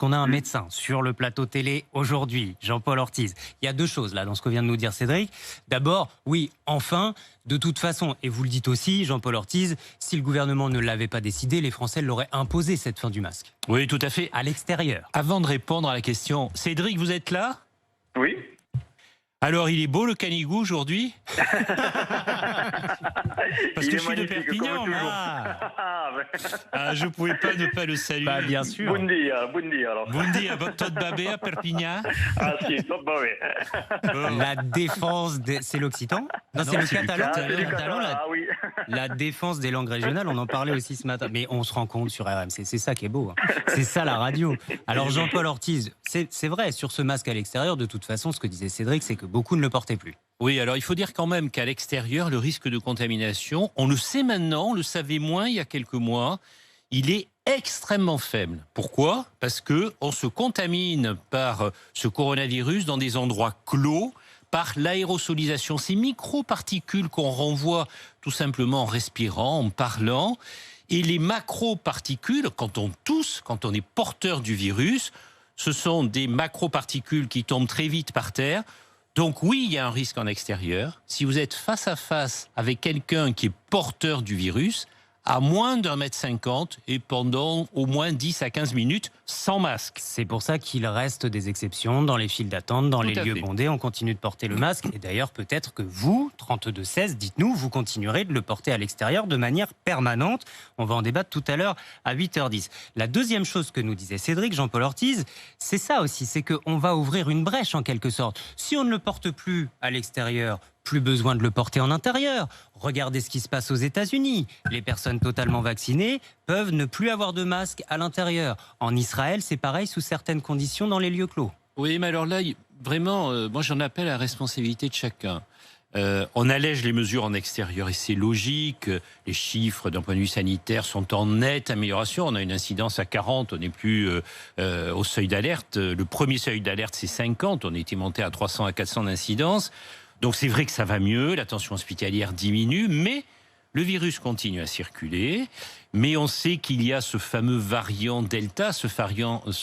qu'on a un médecin sur le plateau télé aujourd'hui, Jean-Paul Ortiz. Il y a deux choses là dans ce que vient de nous dire Cédric. D'abord, oui, enfin, de toute façon, et vous le dites aussi, Jean-Paul Ortiz, si le gouvernement ne l'avait pas décidé, les Français l'auraient imposé cette fin du masque. Oui, tout à fait. À l'extérieur. Avant de répondre à la question, Cédric, vous êtes là? Oui. Alors, il est beau le Canigou aujourd'hui? Parce que je suis de magnifique, Perpignan. comme toujours. Je ne pouvais pas ne pas le saluer. Bah, bien sûr. Bon dia alors. Buondì a votre babé à Perpignan. Ah si, top, bah oui. La défense, c'est l'Occitan? Non, c'est le catalan. Ah, c'est du catalan, catalan, ah oui. la défense des langues régionales, on en parlait aussi ce matin. Mais on se rend compte sur RMC, c'est ça qui est beau. Hein. C'est ça la radio. Alors Jean-Paul Ortiz, c'est vrai, sur ce masque à l'extérieur, de toute façon, ce que disait Cédric, c'est que beaucoup ne le portaient plus. Oui, alors il faut dire quand même qu'à l'extérieur, le risque de contamination, on le sait maintenant, on le savait moins il y a quelques mois, il est extrêmement faible. Pourquoi? Parce qu'on se contamine par ce coronavirus dans des endroits clos, par l'aérosolisation, ces microparticules qu'on renvoie tout simplement en respirant, en parlant. Et les macroparticules, quand on tousse, quand on est porteur du virus, ce sont des macroparticules qui tombent très vite par terre. Donc oui, il y a un risque en extérieur. Si vous êtes face à face avec quelqu'un qui est porteur du virus, à moins d'1,50 m et pendant au moins 10 à 15 minutes sans masque. C'est pour ça qu'il reste des exceptions dans les files d'attente, dans les lieux bondés. On continue de porter le masque. Et d'ailleurs, peut-être que vous, 32-16, dites-nous, vous continuerez de le porter à l'extérieur de manière permanente. On va en débattre tout à l'heure à 8h10. La deuxième chose que nous disait Cédric, Jean-Paul Ortiz, c'est ça aussi, c'est qu'on va ouvrir une brèche en quelque sorte. Si on ne le porte plus à l'extérieur, plus besoin de le porter en intérieur. Regardez ce qui se passe aux États-Unis. Les personnes totalement vaccinées peuvent ne plus avoir de masque à l'intérieur. En Israël, c'est pareil sous certaines conditions dans les lieux clos. Oui, mais alors là, vraiment, moi j'en appelle à la responsabilité de chacun. On allège les mesures en extérieur et c'est logique. Les chiffres d'un point de vue sanitaire sont en nette amélioration. On a une incidence à 40, on n'est plus au seuil d'alerte. Le premier seuil d'alerte, c'est 50. On était monté à 300 à 400 d'incidence. Donc c'est vrai que ça va mieux, la tension hospitalière diminue, mais le virus continue à circuler. Mais on sait qu'il y a ce fameux variant Delta, ce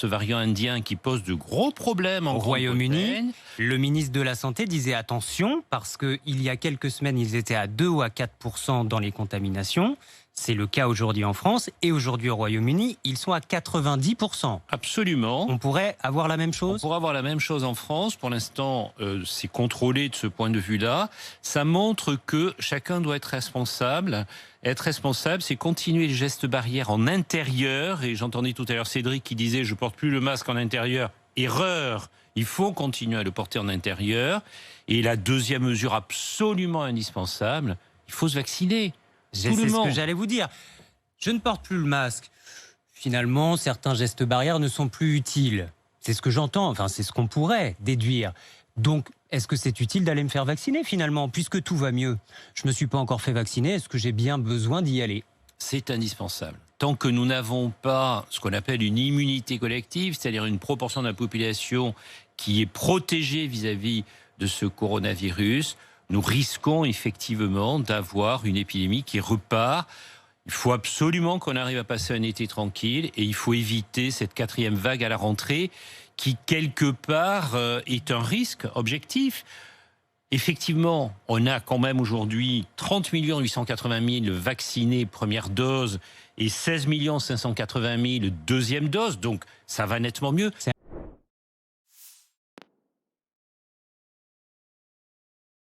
variant indien qui pose de gros problèmes en Au Royaume-Uni. Le ministre de la Santé disait attention, parce qu'il y a quelques semaines, ils étaient à 2 ou à 4% dans les contaminations. C'est le cas aujourd'hui en France. Et aujourd'hui au Royaume-Uni, ils sont à 90%. Absolument. On pourrait avoir la même chose? On pourrait avoir la même chose en France. Pour l'instant, c'est contrôlé de ce point de vue-là. Ça montre que chacun doit être responsable. Être responsable, c'est continuer les gestes barrières en intérieur. Et j'entendais tout à l'heure Cédric qui disait « je porte plus le masque en intérieur ». Erreur. Il faut continuer à le porter en intérieur. Et la deuxième mesure absolument indispensable, il faut se vacciner. C'est ce que j'allais vous dire. Je ne porte plus le masque. Finalement, certains gestes barrières ne sont plus utiles. C'est ce que j'entends, enfin c'est ce qu'on pourrait déduire. Donc, est-ce que c'est utile d'aller me faire vacciner finalement, puisque tout va mieux? Je ne me suis pas encore fait vacciner, est-ce que j'ai bien besoin d'y aller? C'est indispensable. Tant que nous n'avons pas ce qu'on appelle une immunité collective, c'est-à-dire une proportion de la population qui est protégée vis-à-vis de ce coronavirus, nous risquons effectivement d'avoir une épidémie qui repart. Il faut absolument qu'on arrive à passer un été tranquille et il faut éviter cette 4e vague à la rentrée qui, quelque part, est un risque objectif. Effectivement, on a quand même aujourd'hui 30 880 000 vaccinés première dose et 16 580 000 deuxième dose, donc ça va nettement mieux.